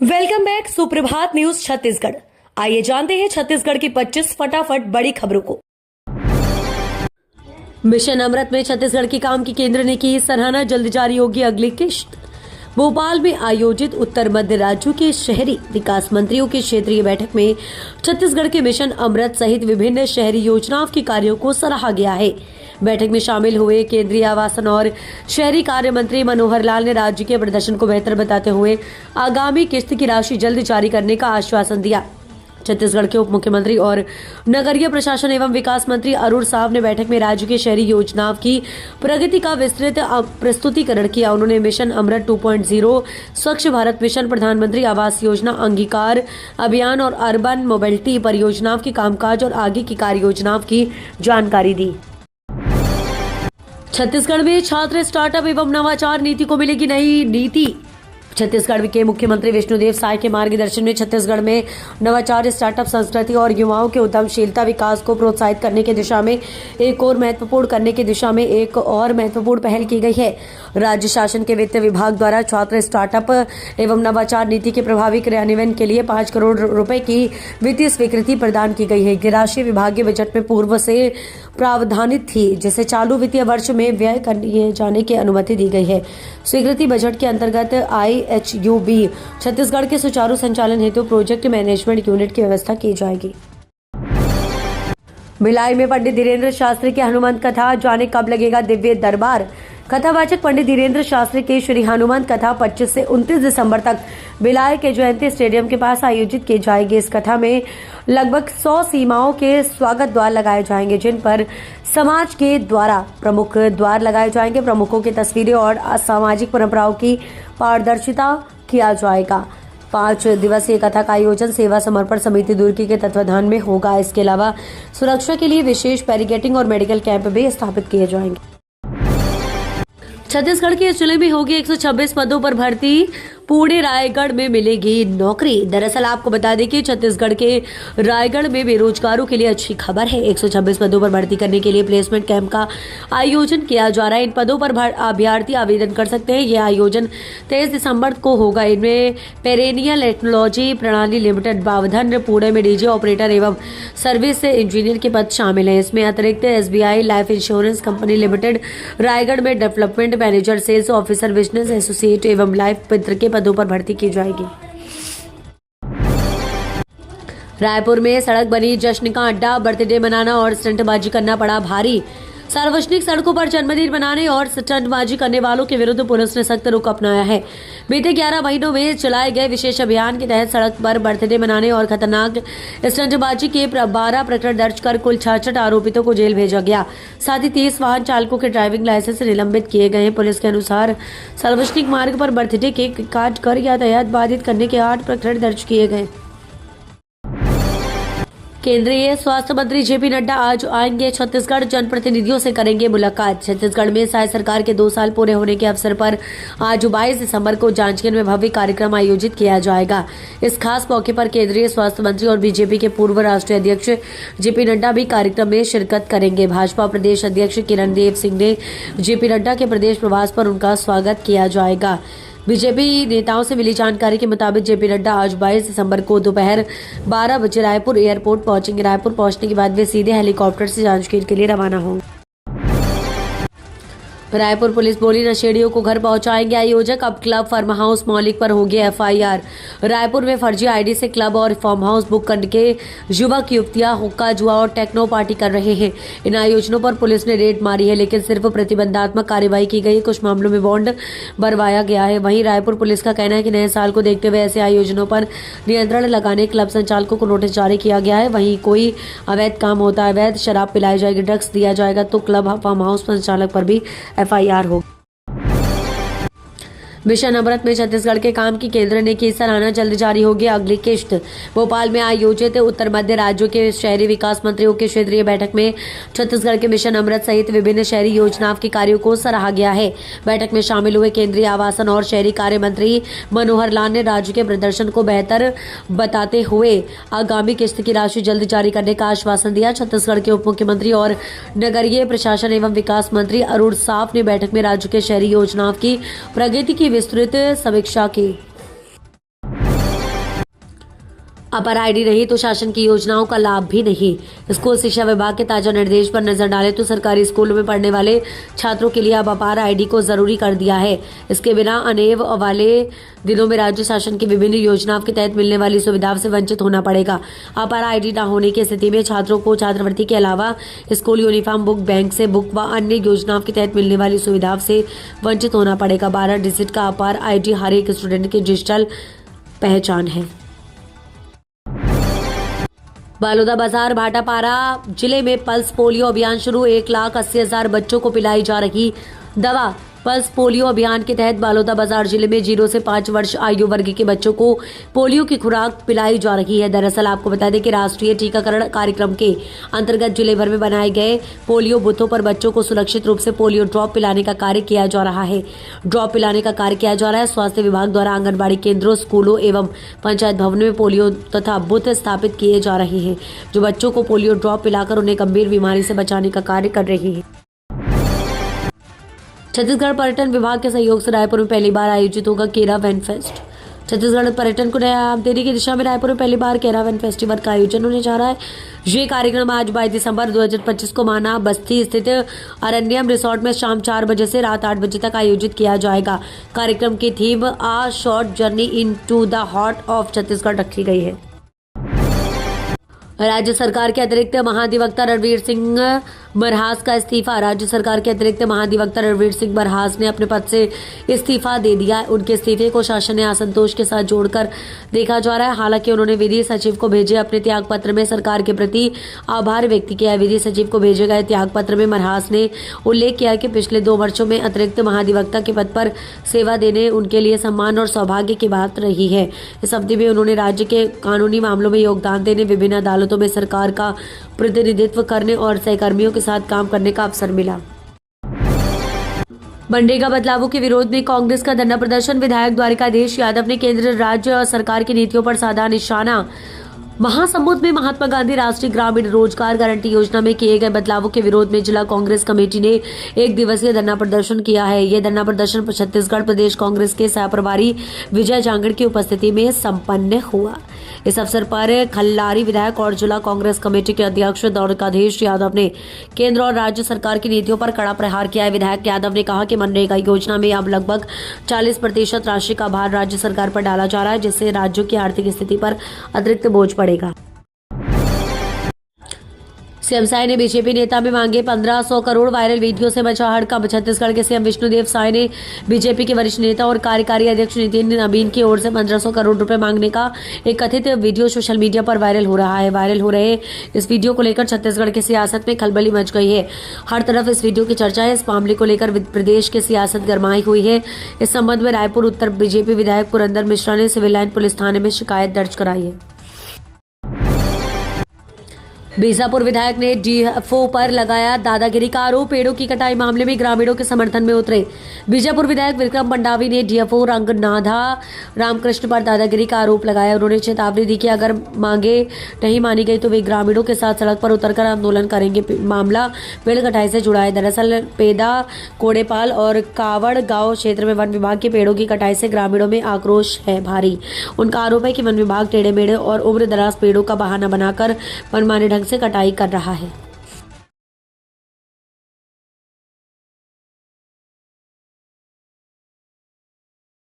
Welcome back सुप्रभात news Chhattisgarh. आइए जानते हैं छत्तीसगढ़ की 25 फटाफट बड़ी खबरों को। मिशन अमृत में छत्तीसगढ़ के काम की केंद्र ने की सराहना, जल्द जारी होगी अगली किश्त। भोपाल में आयोजित उत्तर मध्य राज्यों के शहरी विकास मंत्रियों की क्षेत्रीय बैठक में छत्तीसगढ़ के मिशन अमृत सहित विभिन्न शहरी योजनाओं के कार्यों को सराहा गया है। बैठक में शामिल हुए केंद्रीय आवासन और शहरी कार्य मंत्री मनोहर लाल ने राज्य के प्रदर्शन को बेहतर बताते हुए आगामी किस्त की राशि जल्द जारी करने का आश्वासन दिया। छत्तीसगढ़ के उप मुख्यमंत्री और नगरीय प्रशासन एवं विकास मंत्री अरुण साव ने बैठक में राज्य के शहरी योजनाओं की प्रगति का विस्तृत प्रस्तुतिकरण किया। उन्होंने मिशन अमृत 2.0, स्वच्छ भारत मिशन, प्रधानमंत्री आवास योजना, अंगीकार अभियान और अर्बन मोबिलिटी परियोजनाओं के कामकाज और आगे की कार्य योजनाओं की जानकारी दी। छत्तीसगढ़ में छात्र, स्टार्टअप एवं नवाचार नीति को मिलेगी नई नीति। छत्तीसगढ़ के मुख्यमंत्री विष्णुदेव साय के मार्गदर्शन में छत्तीसगढ़ में नवाचार, स्टार्टअप संस्कृति और युवाओं के उद्यमशीलता विकास को प्रोत्साहित करने की दिशा में एक और महत्वपूर्ण पहल की गई है। राज्य शासन के वित्त विभाग द्वारा छात्र, स्टार्टअप एवं नवाचार नीति के प्रभावी क्रियान्वयन के लिए 5 करोड़ रुपए की वित्तीय स्वीकृति प्रदान की गई है। ये राशि विभागीय बजट में पूर्व से प्रावधानित थी, जिसे चालू वित्तीय वर्ष में व्यय किए जाने की अनुमति दी गई है। स्वीकृति बजट के अंतर्गत IHUB छत्तीसगढ़ के सुचारू संचालन हेतु प्रोजेक्ट मैनेजमेंट यूनिट की व्यवस्था की जाएगी। भिलाई में पंडित धीरेन्द्र शास्त्री की हनुमान कथा, जाने कब लगेगा दिव्य दरबार। कथावाचक पंडित धीरेन्द्र शास्त्री की श्री हनुमान कथा 25 से 29 दिसंबर तक भिलाई के जयंती स्टेडियम के पास आयोजित की जाएगी। इस कथा में लगभग 100 सीमाओं के स्वागत द्वार लगाए जाएंगे, जिन पर समाज के द्वारा प्रमुख द्वार लगाए जाएंगे। प्रमुखों की तस्वीरें और सामाजिक परंपराओं की पारदर्शिता किया जाएगा। 5 दिवसीय कथा का आयोजन सेवा समर्पण समिति दुर्गी के तत्वाधान में होगा। इसके अलावा सुरक्षा के लिए विशेष बैरिकेडिंग और मेडिकल कैंप भी स्थापित किए जाएंगे। छत्तीसगढ़ के इस जिले में होगी 126 पदों पर भर्ती, पुणे रायगढ़ में मिलेगी नौकरी। दरअसल आपको बता दें कि छत्तीसगढ़ के रायगढ़ में बेरोजगारों के लिए अच्छी खबर है। 126 पदों पर भर्ती करने के लिए प्लेसमेंट कैंप का आयोजन किया जा रहा है। इन पदों पर अभ्यर्थी आवेदन कर सकते हैं। यह आयोजन 23 दिसंबर को होगा। इनमें पेरेनियल टेक्नोलॉजी प्रणाली लिमिटेड बावधन, पुणे में डीजे ऑपरेटर एवं सर्विस इंजीनियर के पद शामिल हैं। इसमें अतिरिक्त SBI life insurance company limited Raigad में development manager, sales officer, business associate एवं लाइफ मित्र के पदों पर भर्ती की जाएगी। रायपुर में सड़क बनी जश्न का अड्डा, बर्थडे मनाना और स्टंटबाजी करना पड़ा भारी। सार्वजनिक सड़कों पर जन्मदिन मनाने और स्टंटबाजी करने वालों के विरुद्ध पुलिस ने सख्त रुख अपनाया है। बीते 11 महीनों में चलाए गए विशेष अभियान के तहत सड़क पर बर्थडे मनाने और खतरनाक स्टंटबाजी के 12 प्रकरण दर्ज कर कुल 66 आरोपितों को जेल भेजा गया। साथ ही 30 वाहन चालकों के ड्राइविंग लाइसेंस निलंबित किए गए हैं। पुलिस के अनुसार सार्वजनिक मार्ग पर बर्थडे केक काट कर यातायात बाधित करने के 8 प्रकरण दर्ज किए गए। केंद्रीय स्वास्थ्य मंत्री JP नड्डा आज आएंगे छत्तीसगढ़, जनप्रतिनिधियों से करेंगे मुलाकात। छत्तीसगढ़ में साय सरकार के 2 साल पूरे होने के अवसर पर आज 22 दिसंबर को जांजगीर में भव्य कार्यक्रम आयोजित किया जाएगा। इस खास मौके पर केंद्रीय स्वास्थ्य मंत्री और बीजेपी के पूर्व राष्ट्रीय अध्यक्ष JP नड्डा भी कार्यक्रम में शिरकत करेंगे। भाजपा प्रदेश अध्यक्ष किरण देव सिंह ने JP नड्डा के प्रदेश प्रवास पर उनका स्वागत किया जाएगा। बीजेपी नेताओं से मिली जानकारी के मुताबिक JP नड्डा आज 22 दिसंबर को दोपहर 12 बजे रायपुर एयरपोर्ट पहुंचेंगे। रायपुर पहुंचने के बाद वे सीधे हेलीकॉप्टर से जांजगीर के लिए रवाना होंगे। रायपुर पुलिस बोली, नशेड़ियों को घर पहुंचाएंगे आयोजक। अब क्लब फार्म हाउस मालिक पर होगी FIR। रायपुर में फर्जी ID से क्लब और फार्म हाउस बुक करके युवक युवतियां हुक्का, जुआ और टेक्नो पार्टी कर रहे हैं। इन आयोजनों पर पुलिस ने रेड मारी है, लेकिन सिर्फ प्रतिबंधात्मक कार्रवाई की गई। कुछ मामलों में बॉन्ड भरवाया गया है। वहीं रायपुर पुलिस का कहना है कि नए साल को देखते हुए ऐसे आयोजनों पर नियंत्रण लगाने क्लब संचालकों को नोटिस जारी किया गया है। वहीं कोई अवैध काम होता है, अवैध शराब पिलाई जाएगी, ड्रग्स दिया जाएगा, तो क्लब फार्म हाउस संचालक पर भी FIR हो। मिशन अमृत में छत्तीसगढ़ के काम की केंद्र ने की सराहना, जल्द जारी होगी अगली किश्त। भोपाल में आयोजित उत्तर मध्य राज्यों के शहरी विकास मंत्रियों की क्षेत्रीय बैठक में छत्तीसगढ़ के मिशन अमृत सहित विभिन्न शहरी योजनाओं के कार्यों को सराहा गया है। बैठक में शामिल हुए केंद्रीय आवासन और शहरी कार्य मंत्री मनोहर लाल ने राज्य के प्रदर्शन को बेहतर बताते हुए आगामी किश्त की राशि जल्द जारी करने का आश्वासन दिया। छत्तीसगढ़ के उप मुख्यमंत्री और नगरीय प्रशासन एवं विकास मंत्री अरुण साव ने बैठक में राज्य के शहरी योजनाओं की प्रगति की विस्तृत समीक्षा की। अपर आईडी नहीं तो शासन की योजनाओं का लाभ भी नहीं। स्कूल शिक्षा विभाग के ताजा निर्देश पर नजर डालें तो सरकारी स्कूलों में पढ़ने वाले छात्रों के लिए अब अपार आईडी को जरूरी कर दिया है। इसके बिना अनेव वाले दिनों में राज्य शासन की विभिन्न योजनाओं के तहत मिलने वाली सुविधाओं से वंचित होना पड़ेगा। अपार आईडी न होने की स्थिति में छात्रों को छात्रवृत्ति के अलावा स्कूल यूनिफॉर्म बुक, बैंक से बुक व अन्य योजनाओं के तहत मिलने वाली सुविधाओं से वंचित होना पड़ेगा। 12 डिजिट का अपार आईडी हर एक स्टूडेंट की डिजिटल पहचान है। बालोदा बाजार भाटापारा जिले में पल्स पोलियो अभियान शुरू। 1,80,000 बच्चों को पिलाई जा रही दवा। पल्स पोलियो अभियान के तहत बालोदा बाजार जिले में 0 से 5 वर्ष आयु वर्ग के बच्चों को पोलियो की खुराक पिलाई जा रही है। दरअसल आपको बता दें कि राष्ट्रीय टीकाकरण कार्यक्रम के अंतर्गत जिले भर में बनाए गए पोलियो बूथों पर बच्चों को सुरक्षित रूप से पोलियो ड्रॉप पिलाने का कार्य किया जा रहा है। स्वास्थ्य विभाग द्वारा आंगनबाड़ी केंद्रों, स्कूलों एवं पंचायत भवनों में पोलियो तथा बूथ स्थापित किए जा रहे हैं, जो बच्चों को पोलियो ड्रॉप पिलाकर उन्हें गंभीर बीमारी से बचाने का कार्य कर रही है। छत्तीसगढ़ पर्यटन विभाग के सहयोग से रायपुर में पहली बार आयोजित होगा केरावैन फेस्ट। छत्तीसगढ़ पर्यटन को नया देने की दिशा में रायपुर में पहली बार केरावैन फेस्टिवल का आयोजन होने जा रहा है। ये कार्यक्रम आज 22 दिसंबर 2025 को माना बस्ती स्थित अरण्यम रिसोर्ट में शाम 4 बजे से रात 8 बजे तक आयोजित किया जाएगा। कार्यक्रम की theme a short journey into the heart of Chhattisgarh रखी गई है। राज्य सरकार के अतिरिक्त महाधिवक्ता रणवीर सिंह मरहास का इस्तीफा। राज्य सरकार के अतिरिक्त महाधिवक्ता रणवीर सिंह मरहास ने अपने पद से इस्तीफा दे दिया है। उनके इस्तीफे को शासन ने असंतोष के साथ जोड़कर देखा जा रहा है। हालांकि उन्होंने विधि सचिव को भेजे अपने त्याग पत्र में सरकार के प्रति आभार व्यक्त किया है। विधि सचिव को भेजे गए त्याग पत्र में मरहास ने उल्लेख किया कि पिछले 2 वर्षों में अतिरिक्त महाधिवक्ता के पद पर सेवा देने उनके लिए सम्मान और सौभाग्य की बात रही है। इस अवधि में उन्होंने राज्य के कानूनी मामलों में योगदान देने, विभिन्न अदालतों में सरकार का प्रतिनिधित्व करने और सहकर्मियों के साथ काम करने का अवसर मिला। मनरेगा बदलावों के विरोध में कांग्रेस का धरना प्रदर्शन। विधायक द्वारिकाधीश यादव ने केंद्र राज्य और सरकार की नीतियों पर साधा निशाना। महासमुंद में महात्मा गांधी राष्ट्रीय ग्रामीण रोजगार गारंटी योजना में किए गए बदलावों के विरोध में जिला कांग्रेस कमेटी ने 1 दिवसीय धरना प्रदर्शन किया है। यह धरना प्रदर्शन छत्तीसगढ़ प्रदेश कांग्रेस के सह प्रभारी विजय जांगड़ की उपस्थिति में संपन्न हुआ। इस अवसर पर खल्लारी विधायक और जिला कांग्रेस कमेटी के अध्यक्ष द्वारिकाधीश यादव ने केंद्र और राज्य सरकार की नीतियों पर कड़ा प्रहार किया है। विधायक यादव ने कहा कि मनरेगा योजना में अब लगभग 40% राशि का भार राज्य सरकार पर डाला जा रहा है, जिससे राज्यों की आर्थिक स्थिति पर अतिरिक्त बोझ पड़ेगा। सीएम साय ने बीजेपी नेता में मांगे 1500 करोड़। वायरल वीडियो से मचा हड़कंप। छत्तीसगढ़ के सीएम विष्णुदेव साय ने बीजेपी के वरिष्ठ नेता और कार्यकारी अध्यक्ष नितिन नवीन की ओर से 1500 करोड़ रुपए मांगने का एक कथित वीडियो सोशल मीडिया पर वायरल हो रहा है। वायरल हो रहे इस वीडियो को लेकर छत्तीसगढ़ की सियासत में खलबली मच गई है। हर तरफ इस वीडियो की चर्चा है। इस मामले को लेकर प्रदेश की सियासत गरमाई हुई है। इस संबंध में रायपुर उत्तर बीजेपी विधायक पुरंदर मिश्रा ने सिविल लाइन पुलिस थाने में शिकायत दर्ज कराई है। बीजापुर विधायक ने डीएफओ पर लगाया दादागिरी का आरोप। पेड़ों की कटाई मामले में ग्रामीणों के समर्थन में उतरे। बीजापुर विधायक विक्रम मंडावी ने डीएफओ रंगनाथा रामकृष्ण पर दादागिरी का आरोप लगाया। उन्होंने चेतावनी दी कि अगर मांगे नहीं मानी गई तो वे ग्रामीणों के साथ सड़क पर उतरकर आंदोलन करेंगे। मामला पेड़ कटाई से जुड़ा है। दरअसल पेदा, कोडेपाल और कावड़ गांव क्षेत्र में वन विभाग के पेड़ों की कटाई से ग्रामीणों में आक्रोश है भारी। उनका आरोप है कि वन विभाग टेढ़े मेढ़े और उम्र दराज पेड़ों का बहाना बनाकर मनमाने से कटाई कर रहा है।